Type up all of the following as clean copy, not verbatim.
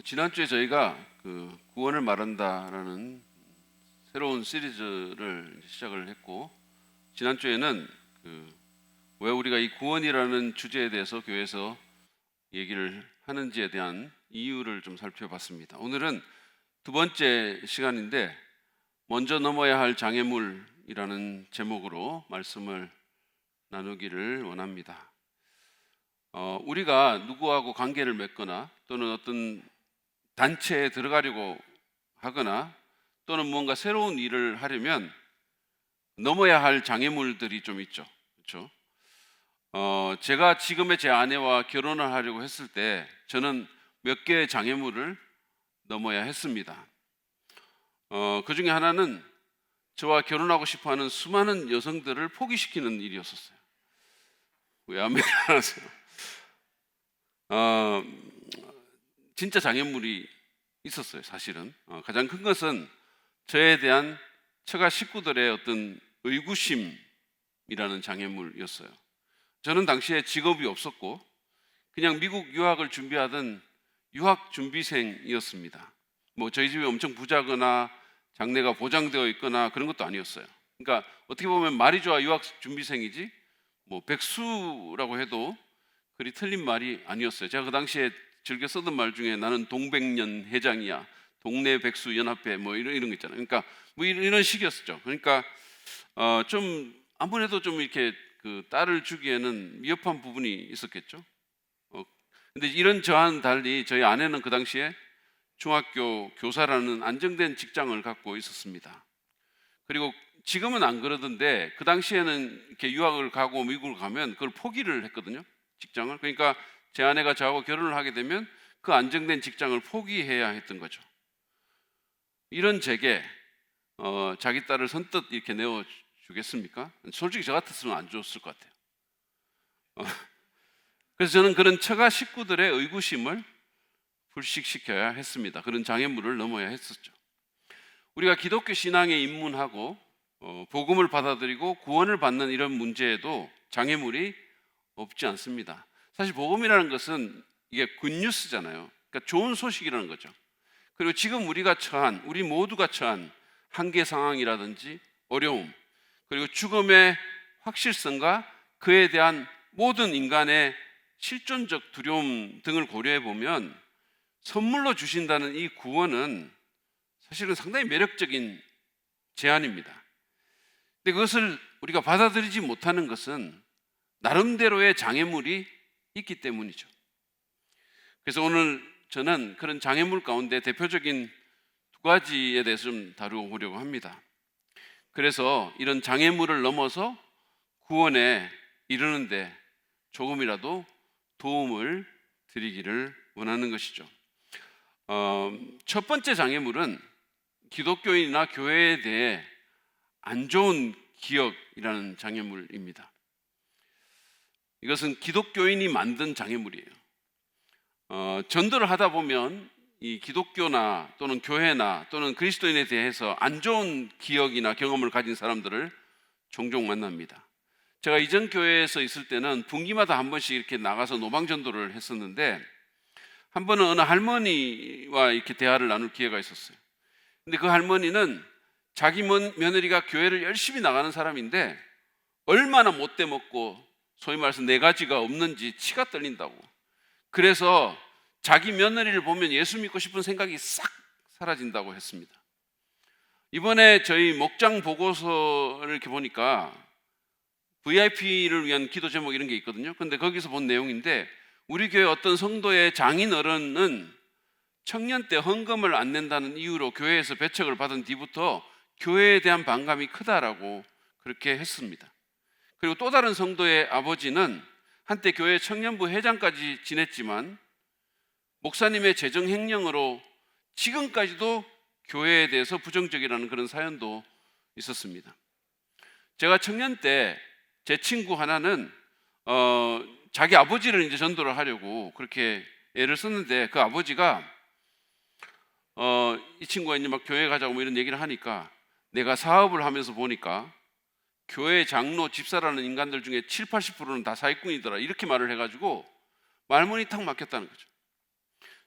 지난주에 저희가 구원을 말한다라는 새로운 시리즈를 시작을 했고, 지난주에는 왜 우리가 이 구원이라는 주제에 대해서 교회에서 얘기를 하는지에 대한 이유를 좀 살펴봤습니다. 오늘은 두 번째 시간인데, 먼저 넘어야 할 장애물이라는 제목으로 말씀을 나누기를 원합니다. 우리가 누구하고 관계를 맺거나 또는 어떤 단체에 들어가려고 하거나 또는 무언가 새로운 일을 하려면 넘어야 할 장애물들이 좀 있죠. 그렇죠? 제가 지금의 제 아내와 결혼을 하려고 했을 때 저는 몇 개의 장애물을 넘어야 했습니다. 그 중에 하나는 저와 결혼하고 싶어하는 수많은 여성들을 포기시키는 일이었었어요. 왜 안 하세요? 진짜 장애물이 있었어요. 사실은 가장 큰 것은 저에 대한 처가 식구들의 어떤 의구심이라는 장애물이었어요. 저는 당시에 직업이 없었고 그냥 미국 유학을 준비하던 유학 준비생이었습니다. 저희 집이 엄청 부자거나 장래가 보장되어 있거나 그런 것도 아니었어요. 그러니까 어떻게 보면 말이 좋아 유학 준비생이지 백수라고 해도 그리 틀린 말이 아니었어요. 제가 그 당시에 즐겨 쓰던 말 중에 나는 동백년 회장이야, 동네 백수 연합회 이런 거 있잖아요. 그러니까 이런 식이었죠. 그러니까 좀 아무래도 좀 이렇게 딸을 주기에는 미흡한 부분이 있었겠죠. 근데 이런 저와는 달리 저희 아내는 그 당시에 중학교 교사라는 안정된 직장을 갖고 있었습니다. 그리고 지금은 안 그러던데 그 당시에는 이렇게 유학을 가고 미국을 가면 그걸 포기를 했거든요. 직장을. 그러니까 제 아내가 저하고 결혼을 하게 되면 그 안정된 직장을 포기해야 했던 거죠. 이런 제게 자기 딸을 선뜻 이렇게 내어주겠습니까? 솔직히 저 같았으면 안 줬을 것 같아요. 그래서 저는 그런 처가 식구들의 의구심을 불식시켜야 했습니다. 그런 장애물을 넘어야 했었죠. 우리가 기독교 신앙에 입문하고 복음을 받아들이고 구원을 받는 이런 문제에도 장애물이 없지 않습니다. 사실 복음이라는 것은 이게 굿뉴스잖아요. 그러니까 좋은 소식이라는 거죠. 그리고 지금 우리 모두가 처한 한계 상황이라든지 어려움, 그리고 죽음의 확실성과 그에 대한 모든 인간의 실존적 두려움 등을 고려해 보면 선물로 주신다는 이 구원은 사실은 상당히 매력적인 제안입니다. 근데 그것을 우리가 받아들이지 못하는 것은 나름대로의 장애물이 있기 때문이죠. 그래서 오늘 저는 그런 장애물 가운데 대표적인 두 가지에 대해서 좀 다루어보려고 합니다. 그래서 이런 장애물을 넘어서 구원에 이르는데 조금이라도 도움을 드리기를 원하는 것이죠. 첫 번째 장애물은 기독교인이나 교회에 대해 안 좋은 기억이라는 장애물입니다. 이것은 기독교인이 만든 장애물이에요. 전도를 하다 보면 이 기독교나 또는 교회나 또는 그리스도인에 대해서 안 좋은 기억이나 경험을 가진 사람들을 종종 만납니다. 제가 이전 교회에서 있을 때는 분기마다 한 번씩 이렇게 나가서 노방전도를 했었는데, 한 번은 어느 할머니와 이렇게 대화를 나눌 기회가 있었어요. 근데 그 할머니는 자기 며느리가 교회를 열심히 나가는 사람인데 얼마나 못돼 먹고 소위 말해서 네 가지가 없는지 치가 떨린다고. 그래서 자기 며느리를 보면 예수 믿고 싶은 생각이 싹 사라진다고 했습니다. 이번에 저희 목장 보고서를 이렇게 보니까 VIP를 위한 기도 제목 이런 게 있거든요. 근데 거기서 본 내용인데, 우리 교회 어떤 성도의 장인 어른은 청년 때 헌금을 안 낸다는 이유로 교회에서 배척을 받은 뒤부터 교회에 대한 반감이 크다라고 그렇게 했습니다. 그리고 또 다른 성도의 아버지는 한때 교회 청년부 회장까지 지냈지만 목사님의 재정 횡령으로 지금까지도 교회에 대해서 부정적이라는 그런 사연도 있었습니다. 제가 청년 때 제 친구 하나는 자기 아버지를 이제 전도를 하려고 그렇게 애를 썼는데, 그 아버지가 이 친구가 이제 막 교회 가자고 이런 얘기를 하니까, 내가 사업을 하면서 보니까 교회 장로, 집사라는 인간들 중에 70~80%는 다 사기꾼이더라, 이렇게 말을 해가지고 말문이 탁 막혔다는 거죠.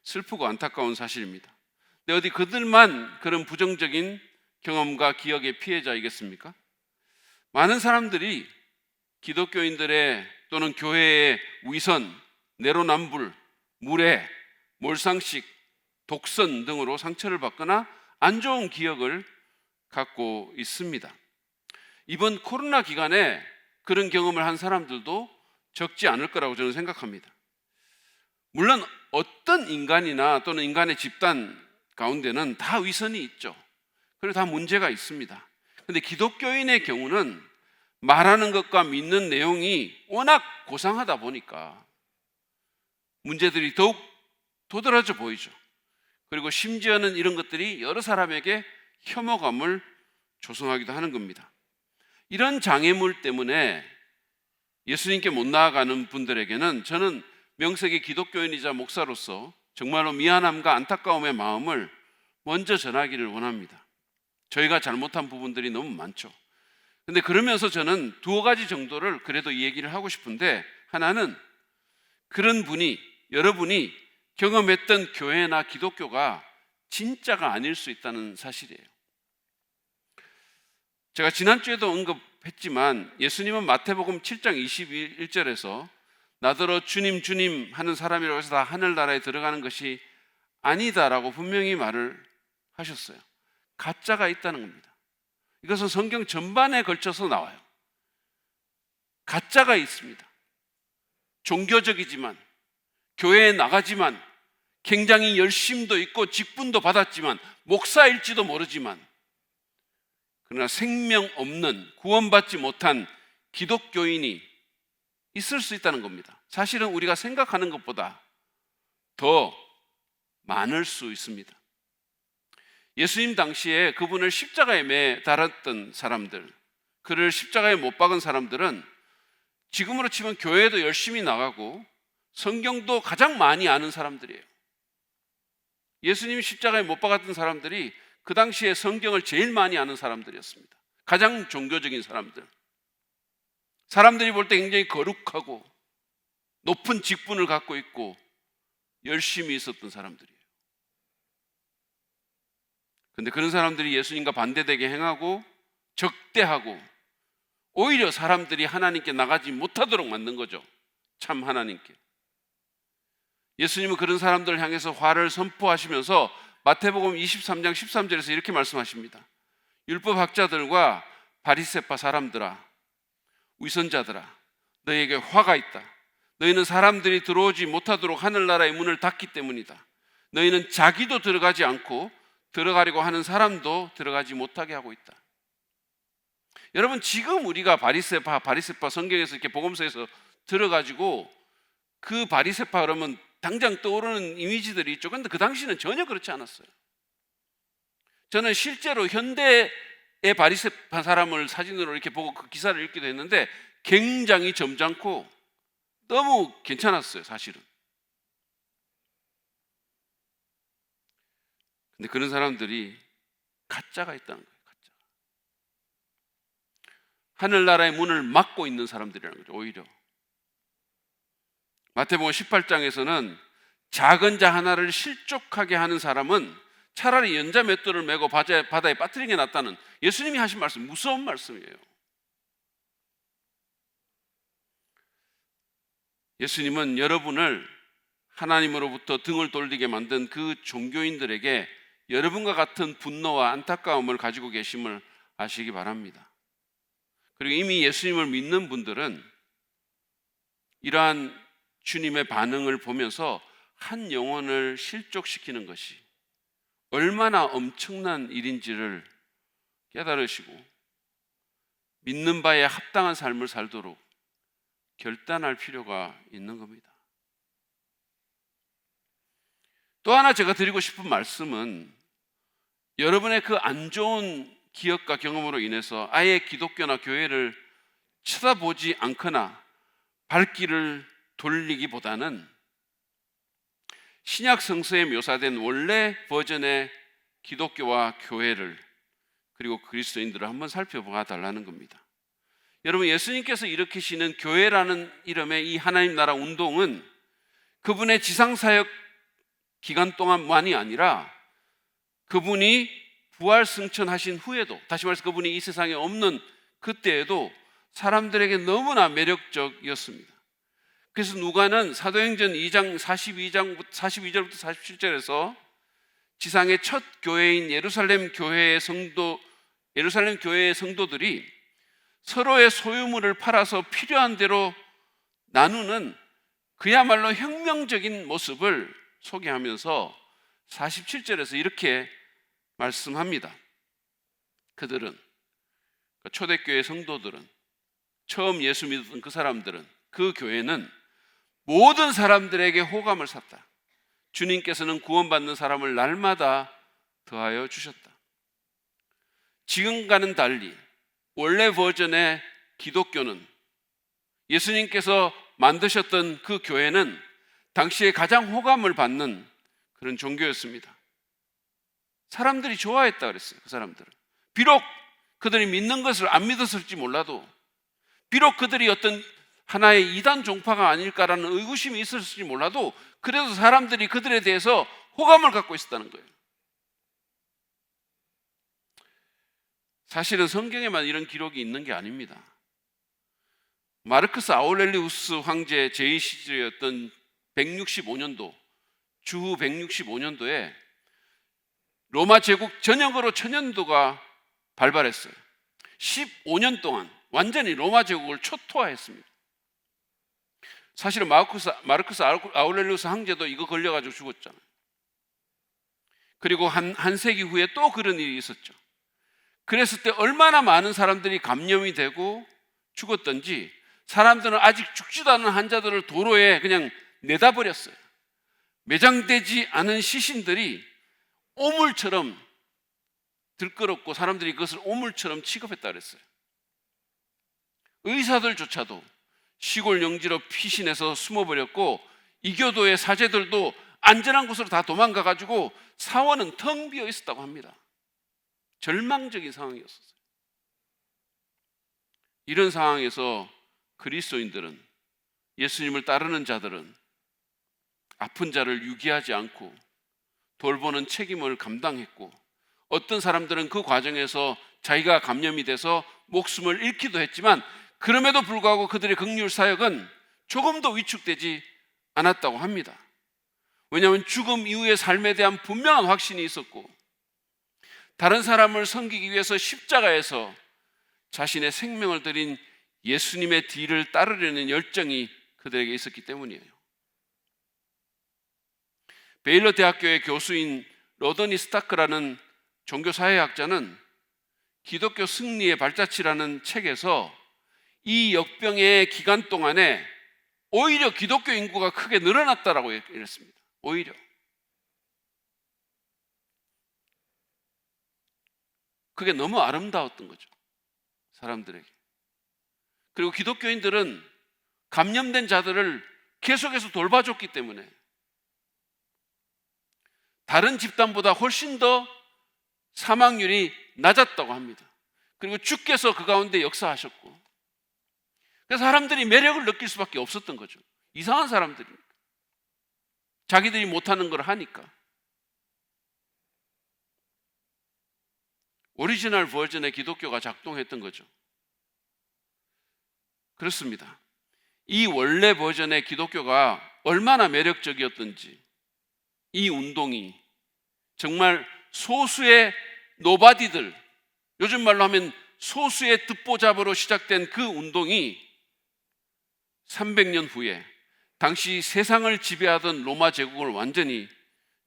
슬프고 안타까운 사실입니다. 근데 어디 그들만 그런 부정적인 경험과 기억의 피해자이겠습니까? 많은 사람들이 기독교인들의 또는 교회의 위선, 내로남불, 무례, 몰상식, 독선 등으로 상처를 받거나 안 좋은 기억을 갖고 있습니다. 이번 코로나 기간에 그런 경험을 한 사람들도 적지 않을 거라고 저는 생각합니다. 물론 어떤 인간이나 또는 인간의 집단 가운데는 다 위선이 있죠. 그리고 다 문제가 있습니다. 그런데 기독교인의 경우는 말하는 것과 믿는 내용이 워낙 고상하다 보니까 문제들이 더욱 도드라져 보이죠. 그리고 심지어는 이런 것들이 여러 사람에게 혐오감을 조성하기도 하는 겁니다. 이런 장애물 때문에 예수님께 못 나아가는 분들에게는 저는 명색의 기독교인이자 목사로서 정말로 미안함과 안타까움의 마음을 먼저 전하기를 원합니다. 저희가 잘못한 부분들이 너무 많죠. 근데 그러면서 저는 두어 가지 정도를 그래도 이 얘기를 하고 싶은데, 하나는 그런 분이, 여러분이 경험했던 교회나 기독교가 진짜가 아닐 수 있다는 사실이에요. 제가 지난주에도 언급했지만 예수님은 마태복음 7장 21절에서 나더러 주님 주님 하는 사람이라고 해서 다 하늘나라에 들어가는 것이 아니다라고 분명히 말을 하셨어요. 가짜가 있다는 겁니다. 이것은 성경 전반에 걸쳐서 나와요. 가짜가 있습니다. 종교적이지만, 교회에 나가지만, 굉장히 열심도 있고 직분도 받았지만, 목사일지도 모르지만, 그러나 생명 없는, 구원받지 못한 기독교인이 있을 수 있다는 겁니다. 사실은 우리가 생각하는 것보다 더 많을 수 있습니다. 예수님 당시에 그분을 십자가에 매 달았던 사람들, 그를 십자가에 못 박은 사람들은 지금으로 치면 교회도 열심히 나가고 성경도 가장 많이 아는 사람들이에요. 예수님 십자가에 못 박았던 사람들이 그 당시에 성경을 제일 많이 아는 사람들이었습니다. 가장 종교적인 사람들. 사람들이 볼 때 굉장히 거룩하고 높은 직분을 갖고 있고 열심히 있었던 사람들이에요. 그런데 그런 사람들이 예수님과 반대되게 행하고 적대하고 오히려 사람들이 하나님께 나가지 못하도록 만든 거죠. 참 하나님께. 예수님은 그런 사람들을 향해서 화를 선포하시면서 마태복음 23장 13절에서 이렇게 말씀하십니다. 율법학자들과 바리새파 사람들아, 위선자들아, 너희에게 화가 있다. 너희는 사람들이 들어오지 못하도록 하늘나라의 문을 닫기 때문이다. 너희는 자기도 들어가지 않고 들어가려고 하는 사람도 들어가지 못하게 하고 있다. 여러분, 지금 우리가 바리새파 성경에서 이렇게 복음서에서 들어가지고 그 바리새파 그러면 당장 떠오르는 이미지들이 있죠. 그런데 그 당시는 전혀 그렇지 않았어요. 저는 실제로 현대의 바리새파 사람을 사진으로 이렇게 보고 그 기사를 읽기도 했는데 굉장히 점잖고 너무 괜찮았어요, 사실은. 근데 그런 사람들이 가짜가 있다는 거예요. 가짜. 하늘나라의 문을 막고 있는 사람들이라는 거죠. 오히려 마태복음 18장에서는 작은 자 하나를 실족하게 하는 사람은 차라리 연자 맷돌을 메고 바다에 빠뜨리는 게 낫다는 예수님이 하신 말씀, 무서운 말씀이에요. 예수님은 여러분을 하나님으로부터 등을 돌리게 만든 그 종교인들에게 여러분과 같은 분노와 안타까움을 가지고 계심을 아시기 바랍니다. 그리고 이미 예수님을 믿는 분들은 이러한 주님의 반응을 보면서 한 영혼을 실족시키는 것이 얼마나 엄청난 일인지를 깨달으시고 믿는 바에 합당한 삶을 살도록 결단할 필요가 있는 겁니다. 또 하나 제가 드리고 싶은 말씀은 여러분의 그 안 좋은 기억과 경험으로 인해서 아예 기독교나 교회를 쳐다보지 않거나 발길을 돌리기보다는 신약 성서에 묘사된 원래 버전의 기독교와 교회를 그리고 그리스도인들을 한번 살펴봐 달라는 겁니다. 여러분, 예수님께서 일으키시는 교회라는 이름의 이 하나님 나라 운동은 그분의 지상사역 기간 동안만이 아니라 그분이 부활 승천하신 후에도, 다시 말해서 그분이 이 세상에 없는 그때에도 사람들에게 너무나 매력적이었습니다. 그래서 누가는 사도행전 2장 42절부터 47절에서 지상의 첫 교회인 예루살렘 교회의 성도들이 서로의 소유물을 팔아서 필요한 대로 나누는 그야말로 혁명적인 모습을 소개하면서 47절에서 이렇게 말씀합니다. 그들은, 초대교회 성도들은, 처음 예수 믿었던 그 사람들은, 그 교회는 모든 사람들에게 호감을 샀다. 주님께서는 구원받는 사람을 날마다 더하여 주셨다. 지금과는 달리 원래 버전의 기독교는, 예수님께서 만드셨던 그 교회는 당시에 가장 호감을 받는 그런 종교였습니다. 사람들이 좋아했다 그랬어요. 그 사람들은 비록 그들이 믿는 것을 안 믿었을지 몰라도, 비록 그들이 어떤 하나의 이단 종파가 아닐까라는 의구심이 있었을지 몰라도, 그래도 사람들이 그들에 대해서 호감을 갖고 있었다는 거예요. 사실은 성경에만 이런 기록이 있는 게 아닙니다. 마르크스 아우렐리우스 황제 제2시절이었던 165년도, 주후 165년도에 로마 제국 전역으로 천연도가 발발했어요. 15년 동안 완전히 로마 제국을 초토화했습니다. 사실은 마르크스 아우렐리우스 황제도 이거 걸려가지고 죽었잖아요. 그리고 한 세기 후에 또 그런 일이 있었죠. 그랬을 때 얼마나 많은 사람들이 감염이 되고 죽었던지, 사람들은 아직 죽지도 않은 환자들을 도로에 그냥 내다 버렸어요. 매장되지 않은 시신들이 오물처럼 들끓었고 사람들이 그것을 오물처럼 취급했다 그랬어요. 의사들조차도 시골 영지로 피신해서 숨어버렸고, 이교도의 사제들도 안전한 곳으로 다 도망가가지고 사원은 텅 비어 있었다고 합니다. 절망적인 상황이었어요. 이런 상황에서 그리스도인들은, 예수님을 따르는 자들은 아픈 자를 유기하지 않고 돌보는 책임을 감당했고, 어떤 사람들은 그 과정에서 자기가 감염이 돼서 목숨을 잃기도 했지만, 그럼에도 불구하고 그들의 긍휼 사역은 조금도 위축되지 않았다고 합니다. 왜냐하면 죽음 이후의 삶에 대한 분명한 확신이 있었고, 다른 사람을 섬기기 위해서 십자가에서 자신의 생명을 드린 예수님의 뒤를 따르려는 열정이 그들에게 있었기 때문이에요. 베일러 대학교의 교수인 로더니 스타크라는 종교사회학자는 기독교 승리의 발자취라는 책에서 이 역병의 기간 동안에 오히려 기독교 인구가 크게 늘어났다라고 얘기했습니다. 오히려. 그게 너무 아름다웠던 거죠, 사람들에게. 그리고 기독교인들은 감염된 자들을 계속해서 돌봐줬기 때문에 다른 집단보다 훨씬 더 사망률이 낮았다고 합니다. 그리고 주께서 그 가운데 역사하셨고, 그래서 사람들이 매력을 느낄 수밖에 없었던 거죠. 이상한 사람들이니까, 자기들이 못하는 걸 하니까. 오리지널 버전의 기독교가 작동했던 거죠. 그렇습니다. 이 원래 버전의 기독교가 얼마나 매력적이었던지, 이 운동이 정말 소수의 노바디들, 요즘 말로 하면 소수의 듣보잡으로 시작된 그 운동이 300년 후에 당시 세상을 지배하던 로마 제국을 완전히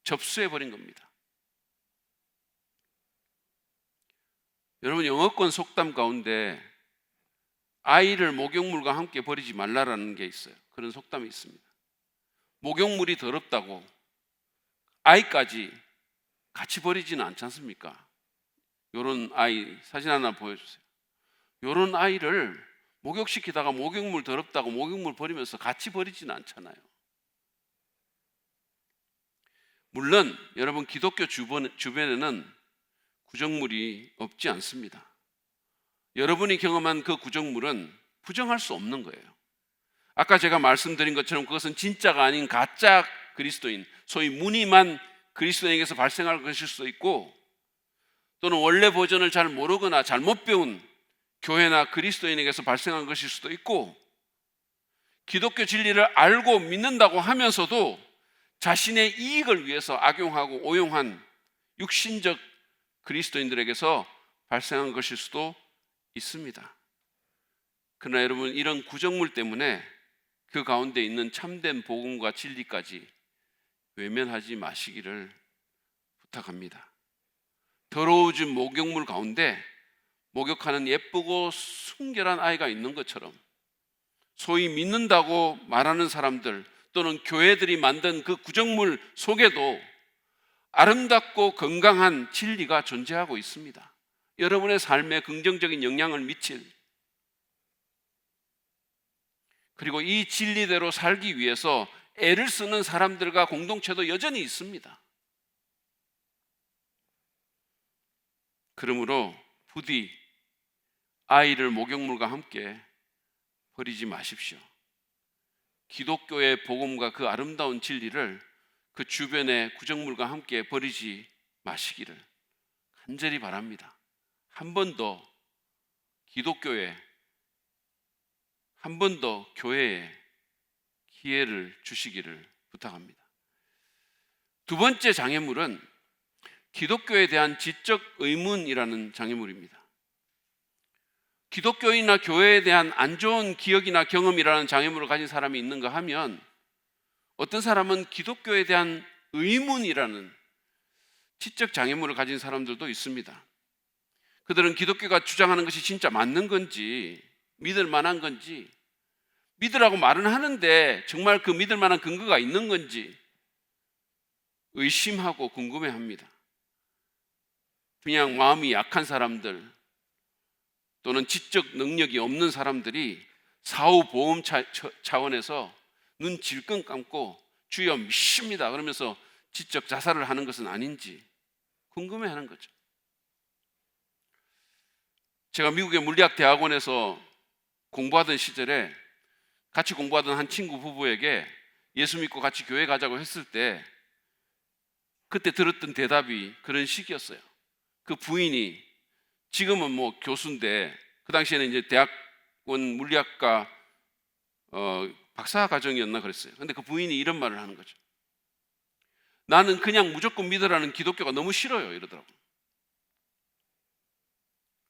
접수해버린 겁니다. 여러분, 영어권 속담 가운데 아이를 목욕물과 함께 버리지 말라라는 게 있어요. 그런 속담이 있습니다. 목욕물이 더럽다고 아이까지 같이 버리지는 않지 않습니까? 요런 아이 사진 하나 보여주세요. 요런 아이를 목욕시키다가 목욕물 더럽다고 목욕물 버리면서 같이 버리지는 않잖아요. 물론 여러분, 기독교 주변에는 구정물이 없지 않습니다. 여러분이 경험한 그 구정물은 부정할 수 없는 거예요. 아까 제가 말씀드린 것처럼 그것은 진짜가 아닌 가짜 그리스도인, 소위 무늬만 그리스도인에게서 발생할 것일 수도 있고, 또는 원래 버전을 잘 모르거나 잘못 배운 교회나 그리스도인에게서 발생한 것일 수도 있고, 기독교 진리를 알고 믿는다고 하면서도 자신의 이익을 위해서 악용하고 오용한 육신적 그리스도인들에게서 발생한 것일 수도 있습니다. 그러나 여러분, 이런 구정물 때문에 그 가운데 있는 참된 복음과 진리까지 외면하지 마시기를 부탁합니다. 더러워진 목욕물 가운데 목욕하는 예쁘고 순결한 아이가 있는 것처럼, 소위 믿는다고 말하는 사람들 또는 교회들이 만든 그 구정물 속에도 아름답고 건강한 진리가 존재하고 있습니다. 여러분의 삶에 긍정적인 영향을 미칠, 그리고 이 진리대로 살기 위해서 애를 쓰는 사람들과 공동체도 여전히 있습니다. 그러므로 부디 아이를 목욕물과 함께 버리지 마십시오. 기독교의 복음과 그 아름다운 진리를 그 주변의 구정물과 함께 버리지 마시기를 간절히 바랍니다. 한 번 더 기독교에, 한 번 더 교회에 기회를 주시기를 부탁합니다. 두 번째 장애물은 기독교에 대한 지적 의문이라는 장애물입니다. 기독교인이나 교회에 대한 안 좋은 기억이나 경험이라는 장애물을 가진 사람이 있는가 하면, 어떤 사람은 기독교에 대한 의문이라는 지적 장애물을 가진 사람들도 있습니다. 그들은 기독교가 주장하는 것이 진짜 맞는 건지, 믿을 만한 건지, 믿으라고 말은 하는데 정말 그 믿을 만한 근거가 있는 건지 의심하고 궁금해합니다. 그냥 마음이 약한 사람들 또는 지적 능력이 없는 사람들이 사후 보험 차원에서 눈 질끈 감고 주여 믿습니다 그러면서 지적 자살을 하는 것은 아닌지 궁금해하는 거죠. 제가 미국의 물리학 대학원에서 공부하던 시절에 같이 공부하던 한 친구 부부에게 예수 믿고 같이 교회 가자고 했을 때 그때 들었던 대답이 그런 식이었어요. 그 부인이, 지금은 뭐 교수인데 그 당시에는 이제 대학원 물리학과 박사 과정이었나 그랬어요. 근데 그 부인이 이런 말을 하는 거죠. 나는 그냥 무조건 믿으라는 기독교가 너무 싫어요 이러더라고요.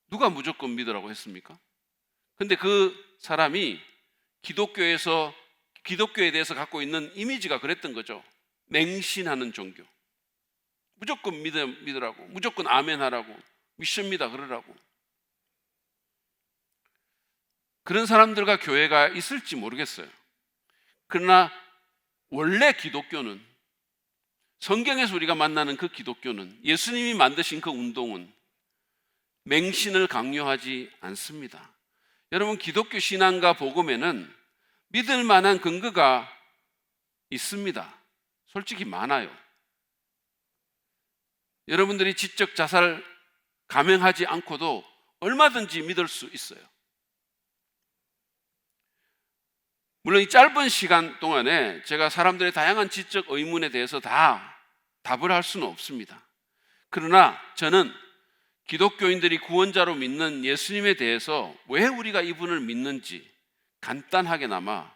누가 무조건 믿으라고 했습니까? 근데 그 사람이 기독교에 대해서 갖고 있는 이미지가 그랬던 거죠. 맹신하는 종교. 무조건 믿으라고, 무조건 아멘 하라고, 믿습니다 그러라고. 그런 사람들과 교회가 있을지 모르겠어요. 그러나 원래 기독교는, 성경에서 우리가 만나는 그 기독교는, 예수님이 만드신 그 운동은 맹신을 강요하지 않습니다. 여러분, 기독교 신앙과 복음에는 믿을 만한 근거가 있습니다. 솔직히 많아요. 여러분들이 지적 자살 감행하지 않고도 얼마든지 믿을 수 있어요. 물론 이 짧은 시간 동안에 제가 사람들의 다양한 지적 의문에 대해서 다 답을 할 수는 없습니다. 그러나 저는 기독교인들이 구원자로 믿는 예수님에 대해서 왜 우리가 이분을 믿는지 간단하게나마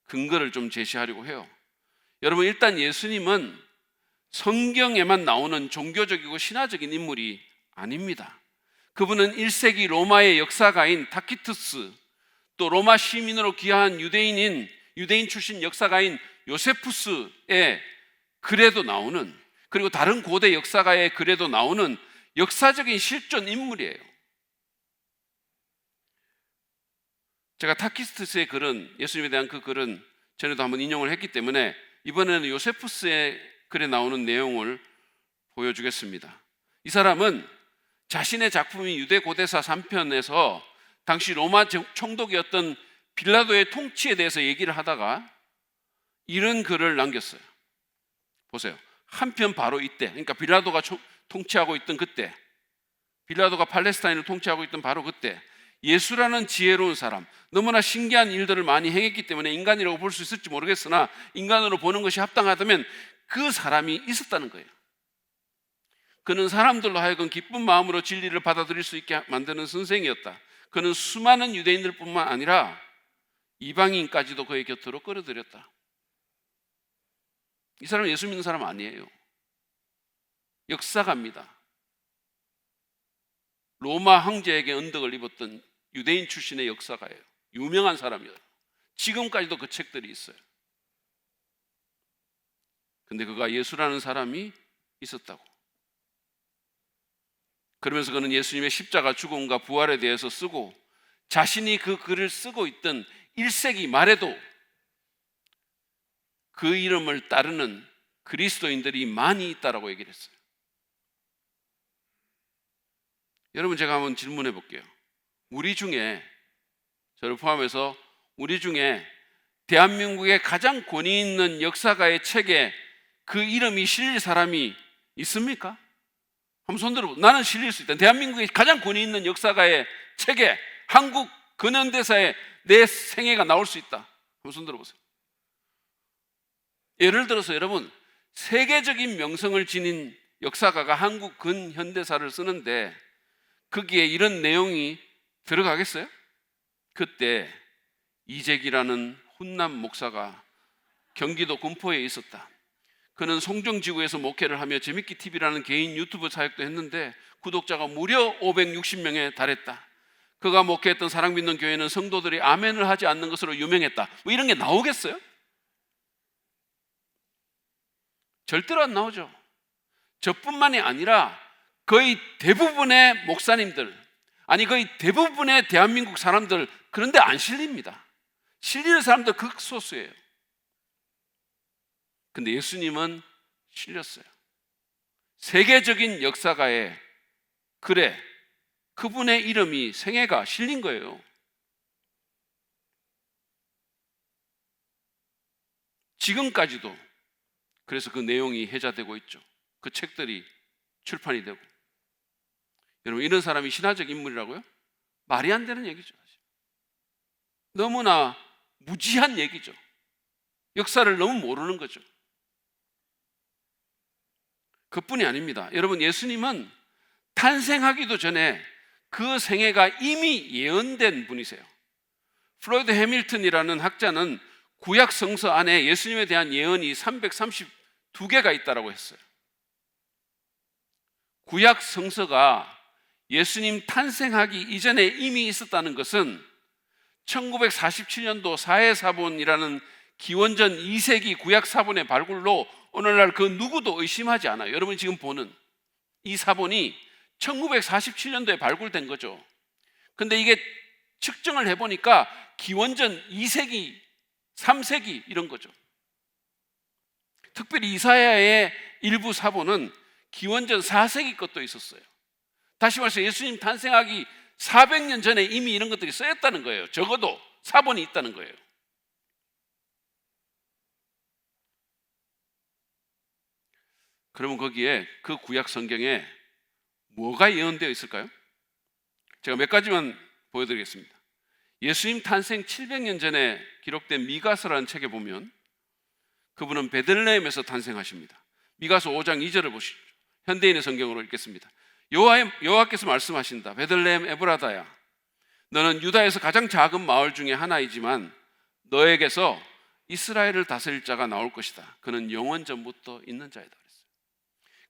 근거를 좀 제시하려고 해요. 여러분, 일단 예수님은 성경에만 나오는 종교적이고 신화적인 인물이 아닙니다. 그분은 1세기 로마의 역사가인 타키투스, 또 로마 시민으로 귀화한 유대인 출신 역사가인 요세푸스의 글에도 나오는, 그리고 다른 고대 역사가의 글에도 나오는 역사적인 실존 인물이에요. 제가 타키투스의 글은, 예수님에 대한 그 글은 전에도 한번 인용을 했기 때문에 이번에는 요세푸스의 글에 나오는 내용을 보여주겠습니다. 이 사람은 자신의 작품인 유대 고대사 3편에서 당시 로마 총독이었던 빌라도의 통치에 대해서 얘기를 하다가 이런 글을 남겼어요. 보세요. 한편 바로 이때, 그러니까 빌라도가 통치하고 있던 그때, 빌라도가 팔레스타인을 통치하고 있던 바로 그때, 예수라는 지혜로운 사람, 너무나 신기한 일들을 많이 행했기 때문에 인간이라고 볼 수 있을지 모르겠으나 인간으로 보는 것이 합당하다면 그 사람이 있었다는 거예요. 그는 사람들로 하여금 기쁜 마음으로 진리를 받아들일 수 있게 만드는 선생이었다. 그는 수많은 유대인들 뿐만 아니라 이방인까지도 그의 곁으로 끌어들였다. 이 사람은 예수 믿는 사람 아니에요. 역사가입니다. 로마 황제에게 언덕을 입었던 유대인 출신의 역사가예요. 유명한 사람이에요. 지금까지도 그 책들이 있어요. 근데 그가 예수라는 사람이 있었다고. 그러면서 그는 예수님의 십자가 죽음과 부활에 대해서 쓰고 자신이 그 글을 쓰고 있던 1세기 말에도 그 이름을 따르는 그리스도인들이 많이 있다라고 얘기를 했어요. 여러분, 제가 한번 질문해 볼게요. 우리 중에, 저를 포함해서 우리 중에 대한민국의 가장 권위 있는 역사가의 책에 그 이름이 실릴 사람이 있습니까? 한번 손 들어보세요. 나는 실릴 수 있다. 대한민국의 가장 권위 있는 역사가의 책에 한국 근현대사에 내 생애가 나올 수 있다. 한번 손 들어보세요. 예를 들어서 여러분, 세계적인 명성을 지닌 역사가가 한국 근현대사를 쓰는데 거기에 이런 내용이 들어가겠어요? 그때 이재기라는 훈남 목사가 경기도 군포에 있었다. 그는 송정지구에서 목회를 하며 재밌기 TV라는 개인 유튜브 사역도 했는데 구독자가 무려 560명에 달했다. 그가 목회했던 사랑 믿는 교회는 성도들이 아멘을 하지 않는 것으로 유명했다. 뭐 이런 게 나오겠어요? 절대로 안 나오죠. 저뿐만이 아니라 거의 대부분의 목사님들, 아니 거의 대부분의 대한민국 사람들, 그런데 안 실립니다. 실리는 사람들 극소수예요. 근데 예수님은 실렸어요. 세계적인 역사가의 글에 그분의 이름이, 생애가 실린 거예요. 지금까지도 그래서 그 내용이 회자되고 있죠. 그 책들이 출판이 되고. 여러분, 이런 사람이 신화적 인물이라고요? 말이 안 되는 얘기죠. 너무나 무지한 얘기죠. 역사를 너무 모르는 거죠. 그뿐이 아닙니다. 여러분, 예수님은 탄생하기도 전에 그 생애가 이미 예언된 분이세요. 플로이드 해밀턴이라는 학자는 구약 성서 안에 예수님에 대한 예언이 332개가 있다고 했어요. 구약 성서가 예수님 탄생하기 이전에 이미 있었다는 것은 1947년도 사해사본이라는 기원전 2세기 구약 사본의 발굴로 오늘날 그 누구도 의심하지 않아요. 여러분이 지금 보는 이 사본이 1947년도에 발굴된 거죠. 근데 이게 측정을 해보니까 기원전 2세기, 3세기 이런 거죠. 특별히 이사야의 일부 사본은 기원전 4세기 것도 있었어요. 다시 말해서 예수님 탄생하기 400년 전에 이미 이런 것들이 쓰였다는 거예요. 적어도 사본이 있다는 거예요. 그러면 거기에 그 구약 성경에 뭐가 예언되어 있을까요? 제가 몇 가지만 보여드리겠습니다. 예수님 탄생 700년 전에 기록된 미가서라는 책에 보면 그분은 베들레헴에서 탄생하십니다. 미가서 5장 2절을 보시죠. 현대인의 성경으로 읽겠습니다. 여호와께서 말씀하신다. 베들레헴 에브라다야, 너는 유다에서 가장 작은 마을 중에 하나이지만 너에게서 이스라엘을 다스릴 자가 나올 것이다. 그는 영원 전부터 있는 자이다.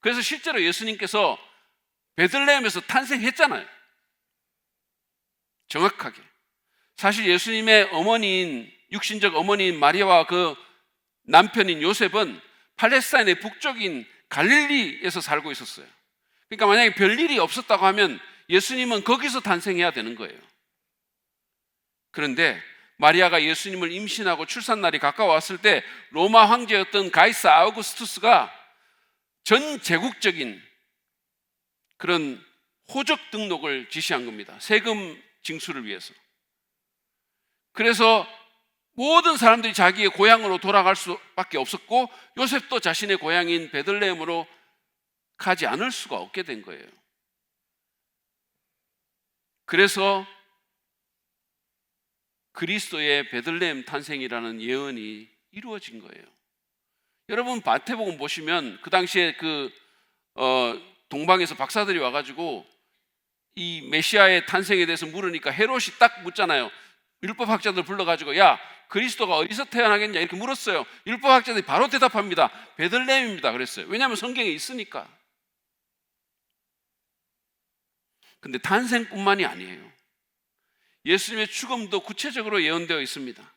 그래서 실제로 예수님께서 베들레헴에서 탄생했잖아요. 정확하게. 사실 예수님의 어머니인, 육신적 어머니인 마리아와 그 남편인 요셉은 팔레스타인의 북쪽인 갈릴리에서 살고 있었어요. 그러니까 만약에 별일이 없었다고 하면 예수님은 거기서 탄생해야 되는 거예요. 그런데 마리아가 예수님을 임신하고 출산날이 가까워왔을 때 로마 황제였던 가이사 아우구스투스가 전 제국적인 그런 호적 등록을 지시한 겁니다. 세금 징수를 위해서. 그래서 모든 사람들이 자기의 고향으로 돌아갈 수밖에 없었고 요셉도 자신의 고향인 베들레헴으로 가지 않을 수가 없게 된 거예요. 그래서 그리스도의 베들레헴 탄생이라는 예언이 이루어진 거예요. 여러분 마태복음 보시면 그 당시에 동방에서 박사들이 와가지고 이 메시아의 탄생에 대해서 물으니까 헤롯이 딱 묻잖아요. 율법학자들 불러가지고 야, 그리스도가 어디서 태어나겠냐 이렇게 물었어요. 율법학자들이 바로 대답합니다. 베들레헴입니다 그랬어요. 왜냐하면 성경에 있으니까. 근데 탄생뿐만이 아니에요. 예수님의 죽음도 구체적으로 예언되어 있습니다.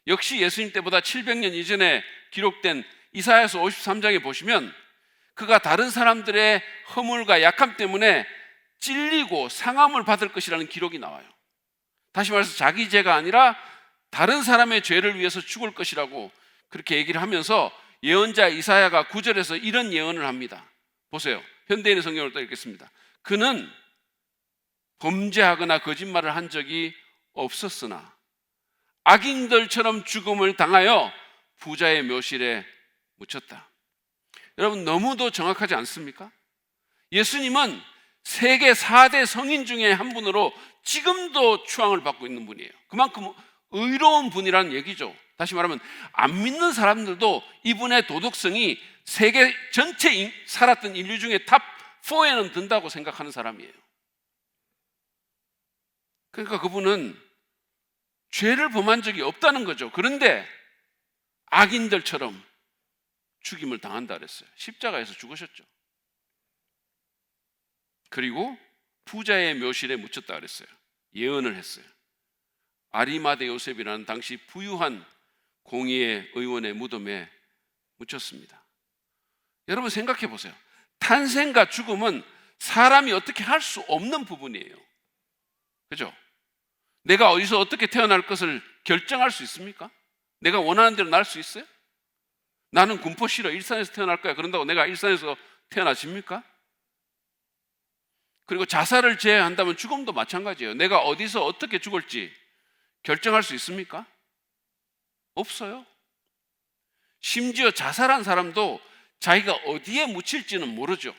역시 예수님 때보다 700년 이전에 기록된 이사야서 53장에 보시면 그가 다른 사람들의 허물과 약함 때문에 찔리고 상함을 받을 것이라는 기록이 나와요. 다시 말해서 자기 죄가 아니라 다른 사람의 죄를 위해서 죽을 것이라고 그렇게 얘기를 하면서 예언자 이사야가 9절에서 이런 예언을 합니다. 보세요. 현대인의 성경을 또 읽겠습니다. 그는 범죄하거나 거짓말을 한 적이 없었으나 악인들처럼 죽음을 당하여 부자의 묘실에 묻혔다. 여러분 너무도 정확하지 않습니까? 예수님은 세계 4대 성인 중에 한 분으로 지금도 추앙을 받고 있는 분이에요. 그만큼 의로운 분이라는 얘기죠. 다시 말하면 안 믿는 사람들도 이분의 도덕성이 세계 전체 살았던 인류 중에 탑 4에는 든다고 생각하는 사람이에요. 그러니까 그분은 죄를 범한 적이 없다는 거죠. 그런데 악인들처럼 죽임을 당한다 그랬어요. 십자가에서 죽으셨죠. 그리고 부자의 묘실에 묻혔다 그랬어요. 예언을 했어요. 아리마대 요셉이라는 당시 부유한 공의의 의원의 무덤에 묻혔습니다. 여러분 생각해 보세요. 탄생과 죽음은 사람이 어떻게 할 수 없는 부분이에요. 그죠? 내가 어디서 어떻게 태어날 것을 결정할 수 있습니까? 내가 원하는 대로 날 수 있어요? 나는 군포 싫어, 일산에서 태어날 거야. 그런다고 내가 일산에서 태어나집니까? 그리고 자살을 제외한다면 죽음도 마찬가지예요. 내가 어디서 어떻게 죽을지 결정할 수 있습니까? 없어요. 심지어 자살한 사람도 자기가 어디에 묻힐지는 모르죠.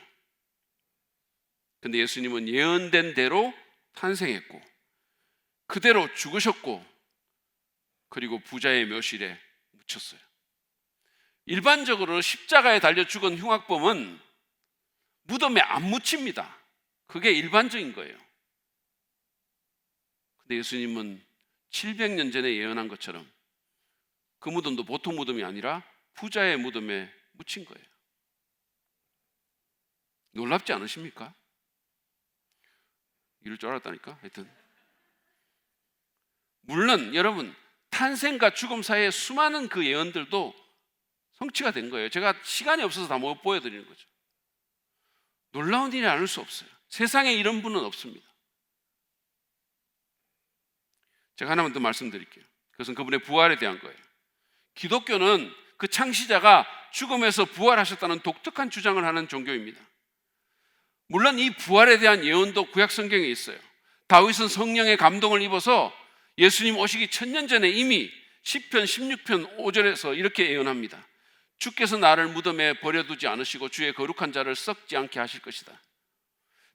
근데 예수님은 예언된 대로 탄생했고 그대로 죽으셨고 그리고 부자의 묘실에 묻혔어요. 일반적으로 십자가에 달려 죽은 흉악범은 무덤에 안 묻힙니다. 그게 일반적인 거예요. 근데 예수님은 700년 전에 예언한 것처럼 그 무덤도 보통 무덤이 아니라 부자의 무덤에 묻힌 거예요. 놀랍지 않으십니까? 이럴 줄 알았다니까. 하여튼 물론 여러분 탄생과 죽음 사이에 수많은 그 예언들도 성취가 된 거예요. 제가 시간이 없어서 다 못 보여드리는 거죠. 놀라운 일이 아닐 수 없어요. 세상에 이런 분은 없습니다. 제가 하나만 더 말씀드릴게요. 그것은 그분의 부활에 대한 거예요. 기독교는 그 창시자가 죽음에서 부활하셨다는 독특한 주장을 하는 종교입니다. 물론 이 부활에 대한 예언도 구약 성경에 있어요. 다윗은 성령의 감동을 입어서 예수님 오시기 1000년 전에 이미 시편 16편 5절에서 이렇게 예언합니다. 주께서 나를 무덤에 버려두지 않으시고 주의 거룩한 자를 썩지 않게 하실 것이다.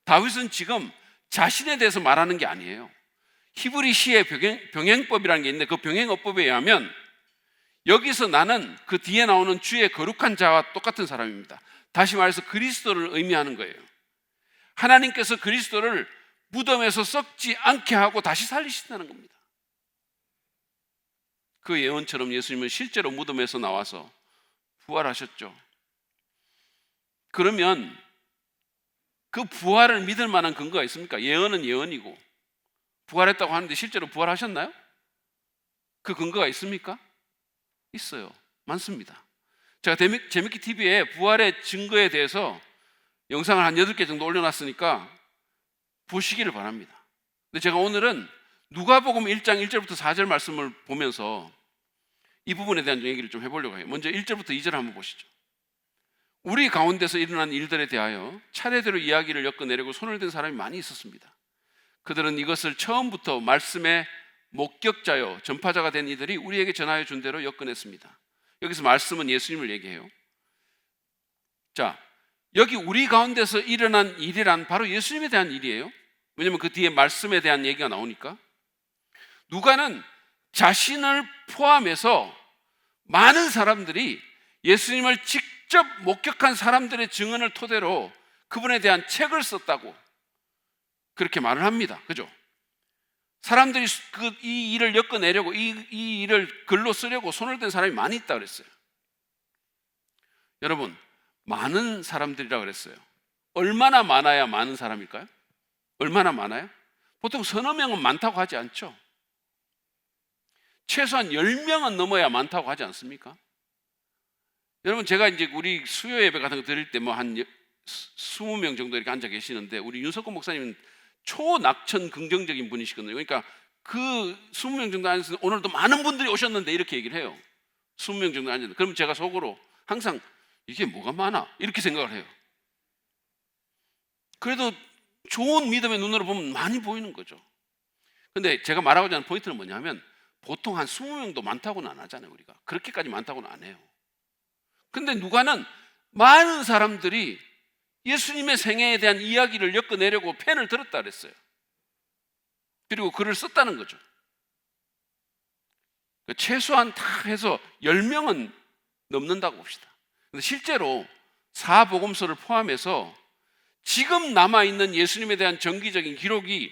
다윗은 지금 자신에 대해서 말하는 게 아니에요. 히브리 시의 병행법이라는 게 있는데 그 병행어법에 의하면 여기서 나는 그 뒤에 나오는 주의 거룩한 자와 똑같은 사람입니다. 다시 말해서 그리스도를 의미하는 거예요. 하나님께서 그리스도를 무덤에서 썩지 않게 하고 다시 살리신다는 겁니다. 그 예언처럼 예수님은 실제로 무덤에서 나와서 부활하셨죠. 그러면 그 부활을 믿을 만한 근거가 있습니까? 예언은 예언이고 부활했다고 하는데 실제로 부활하셨나요? 그 근거가 있습니까? 있어요. 많습니다. 제가 재밌기 TV에 부활의 증거에 대해서 영상을 한 8개 정도 올려놨으니까 보시기를 바랍니다. 근데 제가 오늘은 누가복음 1장 1절부터 4절 말씀을 보면서 이 부분에 대한 얘기를 좀 해보려고 해요. 먼저 1절부터 2절 한번 보시죠. 우리 가운데서 일어난 일들에 대하여 차례대로 이야기를 엮어내려고 손을 댄 사람이 많이 있었습니다. 그들은 이것을 처음부터 말씀의 목격자요 전파자가 된 이들이 우리에게 전하여 준 대로 엮어냈습니다. 여기서 말씀은 예수님을 얘기해요. 자, 여기 우리 가운데서 일어난 일이란 바로 예수님에 대한 일이에요. 왜냐하면 그 뒤에 말씀에 대한 얘기가 나오니까. 누가는 자신을 포함해서 많은 사람들이 예수님을 직접 목격한 사람들의 증언을 토대로 그분에 대한 책을 썼다고 그렇게 말을 합니다. 그죠? 사람들이 이 일을 엮어내려고 이 일을 글로 쓰려고 손을 댄 사람이 많이 있다 그랬어요. 여러분, 많은 사람들이라 그랬어요. 얼마나 많아야 많은 사람일까요? 얼마나 많아요? 보통 서너 명은 많다고 하지 않죠. 최소한 10명은 넘어야 많다고 하지 않습니까? 여러분, 제가 이제 우리 수요 예배 같은 거 드릴 때 뭐 한 20명 정도 이렇게 앉아 계시는데, 우리 윤석권 목사님은 초낙천 긍정적인 분이시거든요. 그러니까 그 20명 정도 앉아서 오늘도 많은 분들이 오셨는데 이렇게 얘기를 해요. 20명 정도 앉았는데, 그럼 제가 속으로 항상 이게 뭐가 많아? 이렇게 생각을 해요. 그래도 좋은 믿음의 눈으로 보면 많이 보이는 거죠. 근데 제가 말하고자 하는 포인트는 뭐냐면, 보통 한 20명도 많다고는 안 하잖아요. 우리가 그렇게까지 많다고는 안 해요. 근데 누가는 많은 사람들이 예수님의 생애에 대한 이야기를 엮어내려고 펜을 들었다 그랬어요. 그리고 글을 썼다는 거죠. 최소한 다 해서 10명은 넘는다고 봅시다. 근데 실제로 사복음서를 포함해서 지금 남아있는 예수님에 대한 정기적인 기록이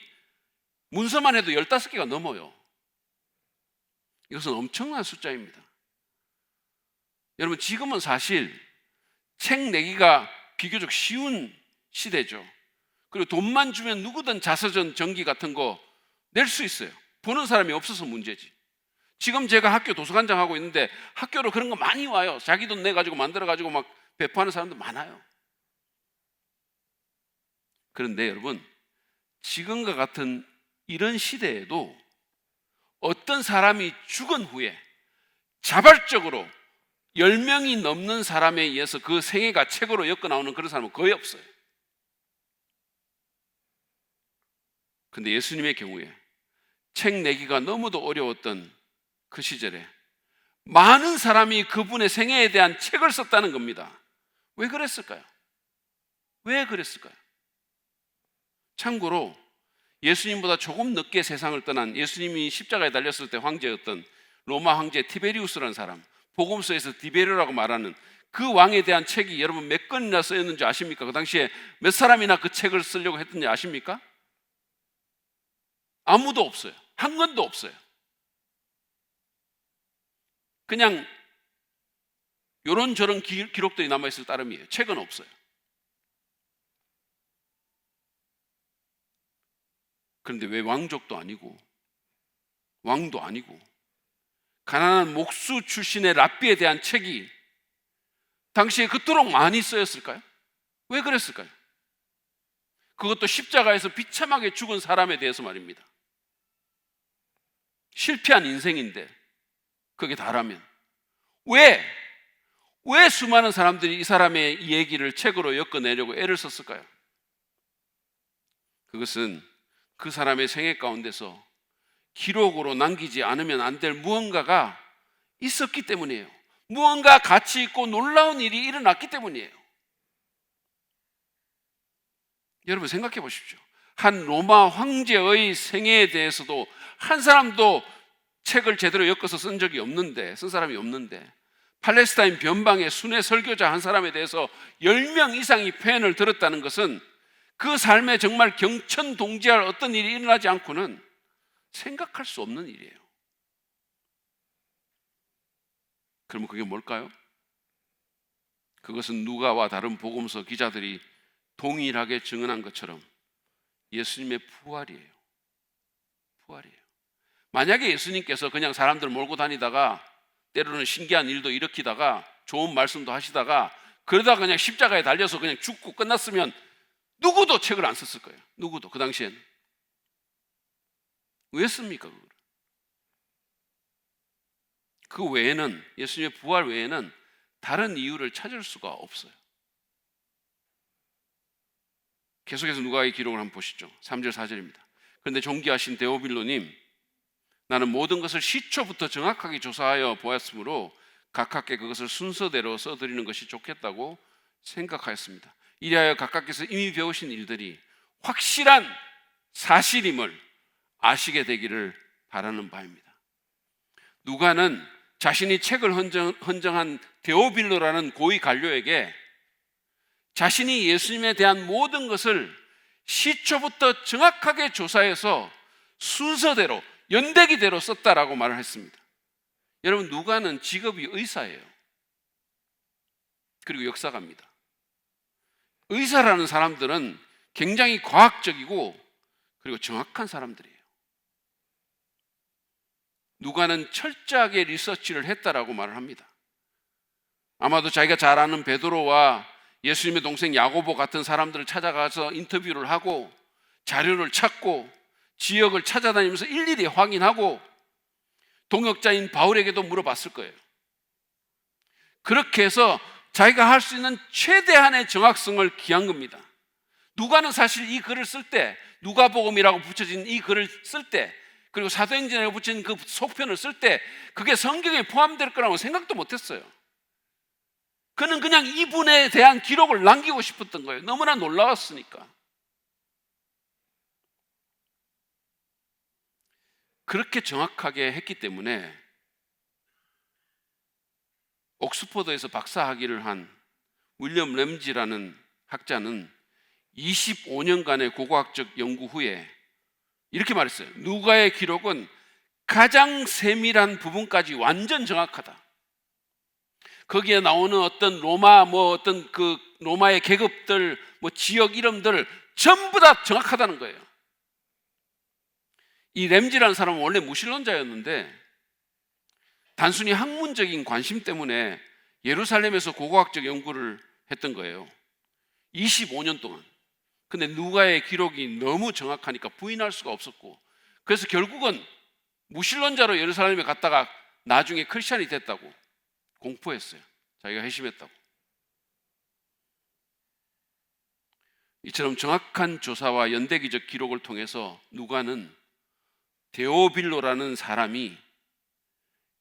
문서만 해도 15개가 넘어요. 이것은 엄청난 숫자입니다. 여러분, 지금은 사실 책 내기가 비교적 쉬운 시대죠. 그리고 돈만 주면 누구든 자서전 정기 같은 거 낼 수 있어요. 보는 사람이 없어서 문제지. 지금 제가 학교 도서관장 하고 있는데 학교로 그런 거 많이 와요. 자기 돈 내가지고 만들어가지고 막 배포하는 사람도 많아요. 그런데 여러분, 지금과 같은 이런 시대에도 어떤 사람이 죽은 후에 자발적으로 10명이 넘는 사람에 의해서 그 생애가 책으로 엮어 나오는 그런 사람은 거의 없어요. 근데 예수님의 경우에 책 내기가 너무도 어려웠던 그 시절에 많은 사람이 그분의 생애에 대한 책을 썼다는 겁니다. 왜 그랬을까요? 왜 그랬을까요? 참고로 예수님보다 조금 늦게 세상을 떠난, 예수님이 십자가에 달렸을 때 황제였던 로마 황제 티베리우스라는 사람, 복음서에서 디베르라고 말하는 그 왕에 대한 책이 여러분 몇 건이나 쓰였는지 아십니까? 그 당시에 몇 사람이나 그 책을 쓰려고 했던지 아십니까? 아무도 없어요. 한 건도 없어요. 그냥 요런저런 기록들이 남아있을 따름이에요. 책은 없어요. 그런데 왜 왕족도 아니고 왕도 아니고 가난한 목수 출신의 랍비에 대한 책이 당시에 그토록 많이 쓰였을까요? 왜 그랬을까요? 그것도 십자가에서 비참하게 죽은 사람에 대해서 말입니다. 실패한 인생인데 그게 다라면 왜 수많은 사람들이 이 사람의 얘기를 책으로 엮어내려고 애를 썼을까요? 그것은 그 사람의 생애 가운데서 기록으로 남기지 않으면 안 될 무언가가 있었기 때문이에요. 무언가 가치 있고 놀라운 일이 일어났기 때문이에요. 여러분 생각해 보십시오. 한 로마 황제의 생애에 대해서도 한 사람도 책을 제대로 엮어서 쓴 적이 없는데, 쓴 사람이 없는데, 팔레스타인 변방의 순회 설교자 한 사람에 대해서 10명 이상이 펜을 들었다는 것은 그 삶에 정말 경천동지할 어떤 일이 일어나지 않고는 생각할 수 없는 일이에요. 그러면 그게 뭘까요? 그것은 누가와 다른 복음서 기자들이 동일하게 증언한 것처럼 예수님의 부활이에요. 부활이에요. 만약에 예수님께서 그냥 사람들 몰고 다니다가 때로는 신기한 일도 일으키다가 좋은 말씀도 하시다가 그러다가 그냥 십자가에 달려서 그냥 죽고 끝났으면 누구도 책을 안 썼을 거예요. 누구도 그 당시에는. 왜 씁니까? 그 외에는, 예수님의 부활 외에는 다른 이유를 찾을 수가 없어요. 계속해서 누가의 기록을 한번 보시죠. 3절 4절입니다. 그런데 존귀하신 데오빌로님, 나는 모든 것을 시초부터 정확하게 조사하여 보았으므로 각각께 그것을 순서대로 써드리는 것이 좋겠다고 생각하였습니다. 이리하여 각각께서 이미 배우신 일들이 확실한 사실임을 아시게 되기를 바라는 바입니다. 누가는 자신이 책을 헌정한 데오빌로라는 고위 관료에게 자신이 예수님에 대한 모든 것을 시초부터 정확하게 조사해서 순서대로 연대기대로 썼다라고 말을 했습니다. 여러분, 누가는 직업이 의사예요. 그리고 역사가입니다. 의사라는 사람들은 굉장히 과학적이고 그리고 정확한 사람들이에요. 누가는 철저하게 리서치를 했다라고 말을 합니다. 아마도 자기가 잘 아는 베드로와 예수님의 동생 야고보 같은 사람들을 찾아가서 인터뷰를 하고 자료를 찾고 지역을 찾아다니면서 일일이 확인하고 동역자인 바울에게도 물어봤을 거예요. 그렇게 해서 자기가 할 수 있는 최대한의 정확성을 기한 겁니다. 누가는 사실 이 글을 쓸 때, 누가복음이라고 붙여진 이 글을 쓸 때, 그리고 사도행전에 붙인 그 속편을 쓸 때 그게 성경에 포함될 거라고 생각도 못했어요. 그는 그냥 이분에 대한 기록을 남기고 싶었던 거예요. 너무나 놀라웠으니까. 그렇게 정확하게 했기 때문에 옥스퍼드에서 박사학위를 한 윌리엄 램지라는 학자는 25년간의 고고학적 연구 후에 이렇게 말했어요. 누가의 기록은 가장 세밀한 부분까지 완전 정확하다. 거기에 나오는 어떤 어떤 그 로마의 계급들, 지역 이름들 전부 다 정확하다는 거예요. 이 램지라는 사람은 원래 무신론자였는데 단순히 학문적인 관심 때문에 예루살렘에서 고고학적 연구를 했던 거예요. 25년 동안. 근데 누가의 기록이 너무 정확하니까 부인할 수가 없었고, 그래서 결국은 무신론자로 예루살렘에 갔다가 나중에 크리스찬이 됐다고 공포했어요. 자기가 회심했다고. 이처럼 정확한 조사와 연대기적 기록을 통해서 누가는 데오빌로라는 사람이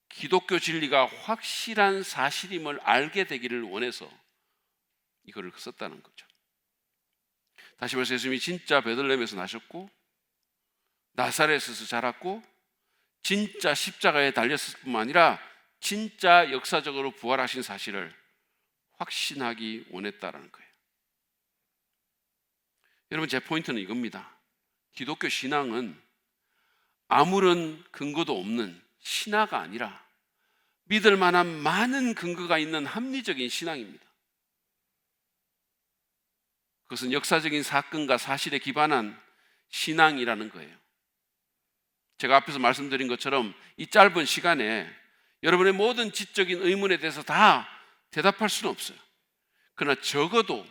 기독교 진리가 확실한 사실임을 알게 되기를 원해서 이거를 썼다는 거죠. 다시 말해서 예수님이 진짜 베들레헴에서 나셨고 나사렛에서 자랐고 진짜 십자가에 달렸을 뿐만 아니라 진짜 역사적으로 부활하신 사실을 확신하기 원했다라는 거예요. 여러분, 제 포인트는 이겁니다. 기독교 신앙은 아무런 근거도 없는 신화가 아니라 믿을 만한 많은 근거가 있는 합리적인 신앙입니다. 그것은 역사적인 사건과 사실에 기반한 신앙이라는 거예요. 제가 앞에서 말씀드린 것처럼 이 짧은 시간에 여러분의 모든 지적인 의문에 대해서 다 대답할 수는 없어요. 그러나 적어도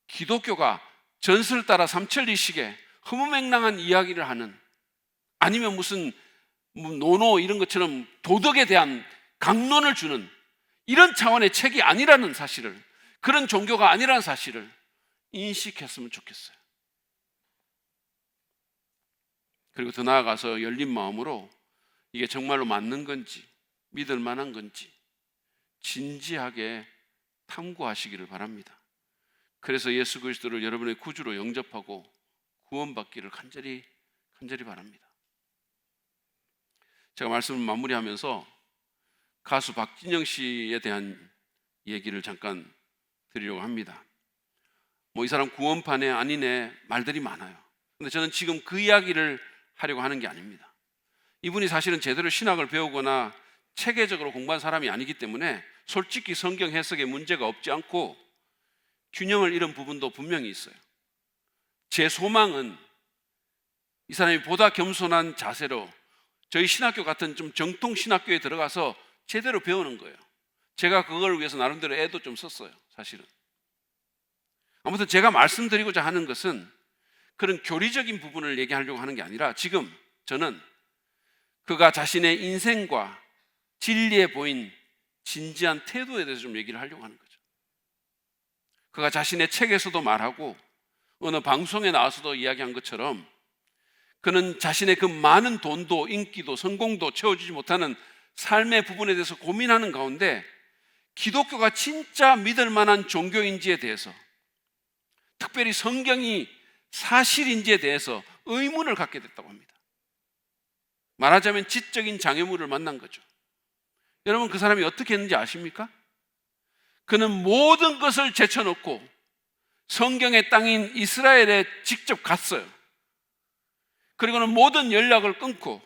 기독교가 전설 따라 삼천리식의 허무맹랑한 이야기를 하는, 아니면 무슨 노노 이런 것처럼 도덕에 대한 강론을 주는 이런 차원의 책이 아니라는 사실을, 그런 종교가 아니라는 사실을 인식했으면 좋겠어요. 그리고 더 나아가서 열린 마음으로 이게 정말로 맞는 건지 믿을 만한 건지 진지하게 탐구하시기를 바랍니다. 그래서 예수 그리스도를 여러분의 구주로 영접하고 구원받기를 간절히 바랍니다. 제가 말씀을 마무리하면서 가수 박진영 씨에 대한 얘기를 잠깐 드리려고 합니다. 이 사람 구원파네 아니네 말들이 많아요. 근데 저는 지금 그 이야기를 하려고 하는 게 아닙니다. 이분이 사실은 제대로 신학을 배우거나 체계적으로 공부한 사람이 아니기 때문에 솔직히 성경 해석에 문제가 없지 않고 균형을 잃은 부분도 분명히 있어요. 제 소망은 이 사람이 보다 겸손한 자세로 저희 신학교 같은 좀 정통 신학교에 들어가서 제대로 배우는 거예요. 제가 그걸 위해서 나름대로 애도 좀 썼어요, 사실은. 아무튼 제가 말씀드리고자 하는 것은 그런 교리적인 부분을 얘기하려고 하는 게 아니라 지금 저는 그가 자신의 인생과 진리에 보인 진지한 태도에 대해서 좀 얘기를 하려고 하는 거죠. 그가 자신의 책에서도 말하고 어느 방송에 나와서도 이야기한 것처럼 그는 자신의 그 많은 돈도 인기도 성공도 채워주지 못하는 삶의 부분에 대해서 고민하는 가운데 기독교가 진짜 믿을 만한 종교인지에 대해서, 특별히 성경이 사실인지에 대해서 의문을 갖게 됐다고 합니다. 말하자면 지적인 장애물을 만난 거죠. 여러분 그 사람이 어떻게 했는지 아십니까? 그는 모든 것을 제쳐놓고 성경의 땅인 이스라엘에 직접 갔어요. 그리고는 모든 연락을 끊고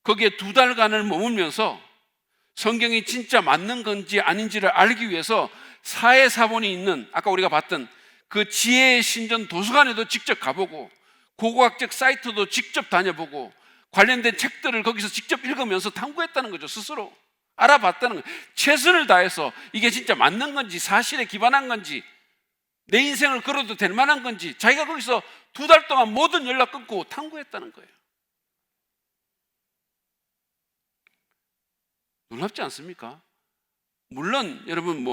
거기에 2달간을 머물면서 성경이 진짜 맞는 건지 아닌지를 알기 위해서 사해사본이 있는 아까 우리가 봤던 그 지혜의 신전 도서관에도 직접 가보고 고고학적 사이트도 직접 다녀보고 관련된 책들을 거기서 직접 읽으면서 탐구했다는 거죠. 스스로 알아봤다는 거예요. 최선을 다해서 이게 진짜 맞는 건지 사실에 기반한 건지 내 인생을 걸어도 될 만한 건지 자기가 거기서 2달 동안 모든 연락 끊고 탐구했다는 거예요. 놀랍지 않습니까? 물론 여러분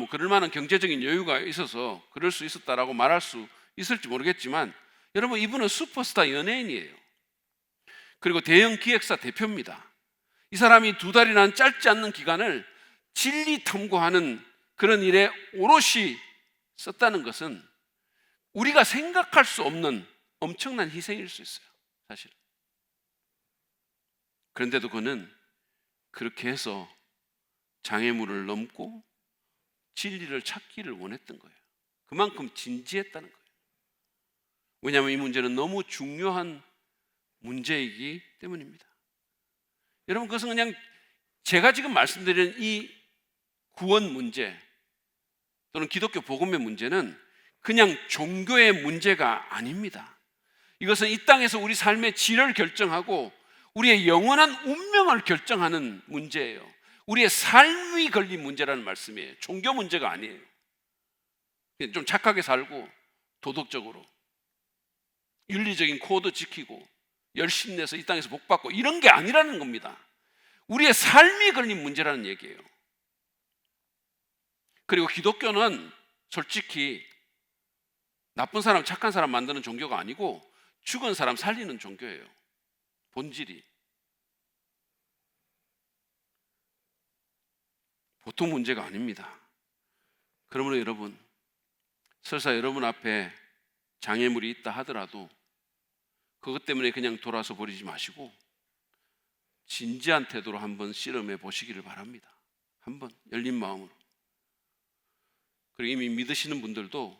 그럴 만한 경제적인 여유가 있어서 그럴 수 있었다라고 말할 수 있을지 모르겠지만 여러분 이분은 슈퍼스타 연예인이에요. 그리고 대형 기획사 대표입니다. 이 사람이 2달이라는 짧지 않는 기간을 진리 탐구하는 그런 일에 오롯이 썼다는 것은 우리가 생각할 수 없는 엄청난 희생일 수 있어요, 사실. 그런데도 그는 그렇게 해서 장애물을 넘고 진리를 찾기를 원했던 거예요. 그만큼 진지했다는 거예요. 왜냐하면 이 문제는 너무 중요한 문제이기 때문입니다. 여러분 그것은 그냥 제가 지금 말씀드리는 이 구원 문제 또는 기독교 복음의 문제는 그냥 종교의 문제가 아닙니다. 이것은 이 땅에서 우리 삶의 질을 결정하고 우리의 영원한 운명을 결정하는 문제예요. 우리의 삶이 걸린 문제라는 말씀이에요. 종교 문제가 아니에요. 좀 착하게 살고 도덕적으로 윤리적인 코드 지키고 열심히 내서 이 땅에서 복 받고 이런 게 아니라는 겁니다. 우리의 삶이 걸린 문제라는 얘기예요. 그리고 기독교는 솔직히 나쁜 사람, 착한 사람 만드는 종교가 아니고 죽은 사람 살리는 종교예요. 본질이. 보통 문제가 아닙니다. 그러므로 여러분, 설사 여러분 앞에 장애물이 있다 하더라도 그것 때문에 그냥 돌아서 버리지 마시고 진지한 태도로 한번 씨름해 보시기를 바랍니다. 한번 열린 마음으로. 그리고 이미 믿으시는 분들도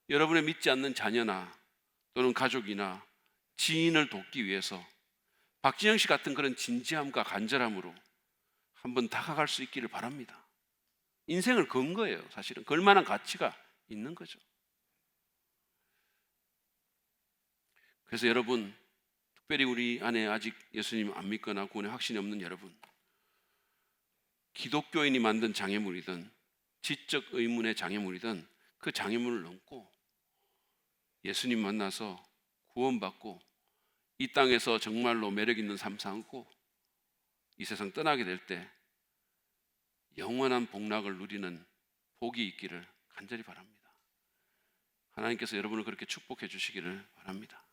여러분의 믿지 않는 자녀나 또는 가족이나 지인을 돕기 위해서 박진영 씨 같은 그런 진지함과 간절함으로 한번 다가갈 수 있기를 바랍니다. 인생을 건 거예요. 사실은 걸 만한 가치가 있는 거죠. 그래서 여러분, 특별히 우리 안에 아직 예수님 안 믿거나 구원의 확신이 없는 여러분, 기독교인이 만든 장애물이든 지적 의문의 장애물이든 그 장애물을 넘고 예수님 만나서 구원받고 이 땅에서 정말로 매력 있는 삶 살고 이 세상 떠나게 될 때 영원한 복락을 누리는 복이 있기를 간절히 바랍니다. 하나님께서 여러분을 그렇게 축복해 주시기를 바랍니다.